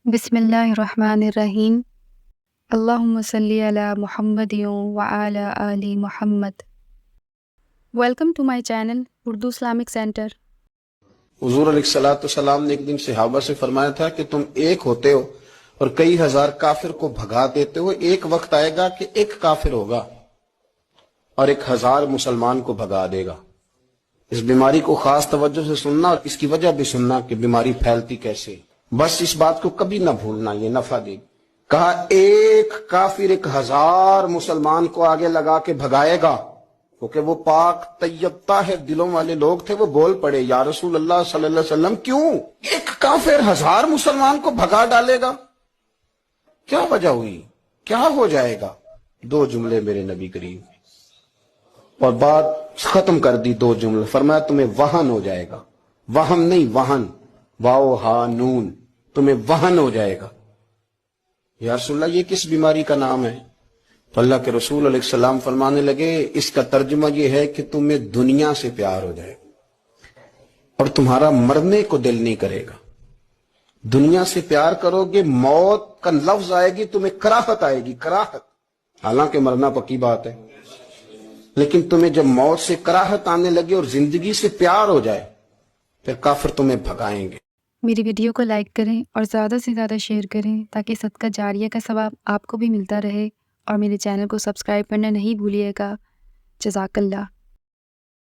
بسم اللہ الرحمن الرحیم۔ اللہم صلی علی محمد وعلی آل محمد۔ Welcome to my channel Urdu Islamic centre. حضور علیہ السلام نے ایک دن صحابہ سے فرمایا تھا کہ تم ایک ہوتے ہو اور کئی ہزار کافر کو بھگا دیتے ہو، ایک وقت آئے گا کہ ایک کافر ہوگا اور 1000 مسلمان کو بھگا دے گا۔ اس بیماری کو خاص توجہ سے سننا اور اس کی وجہ بھی سننا کہ بیماری پھیلتی کیسے، بس اس بات کو کبھی نہ بھولنا، یہ نفع دے گی۔ کہا ایک کافر 1000 مسلمان کو آگے لگا کے بھگائے گا، کیونکہ وہ پاک طیب طاہر دلوں والے لوگ تھے۔ وہ بول پڑے یا رسول اللہ صلی اللہ علیہ وسلم کیوں ایک کافر 1000 مسلمان کو بھگا ڈالے گا؟ کیا وجہ ہوئی، کیا ہو جائے گا؟ 2 جملے میرے نبی کریم، اور بات ختم کر دی 2 جملے، فرمایا تمہیں وہن ہو جائے گا، وہم نہیں وہن، واو ہا نون، تمہیں وہن ہو جائے گا۔ یا رسول اللہ یہ کس بیماری کا نام ہے؟ تو اللہ کے رسول علیہ السلام فرمانے لگے اس کا ترجمہ یہ ہے کہ تمہیں دنیا سے پیار ہو جائے گا اور تمہارا مرنے کو دل نہیں کرے گا۔ دنیا سے پیار کرو گے، موت کا لفظ آئے گی تمہیں کراہت آئے گی، کراہت، حالانکہ مرنا پکی بات ہے، لیکن تمہیں جب موت سے کراہت آنے لگے اور زندگی سے پیار ہو جائے پھر کافر تمہیں بھگائیں گے۔ میری ویڈیو کو لائک کریں اور زیادہ سے زیادہ شیئر کریں تاکہ صدقہ جاریہ کا ثواب آپ کو بھی ملتا رہے، اور میرے چینل کو سبسکرائب کرنا نہیں بھولیے گا۔ جزاک اللہ۔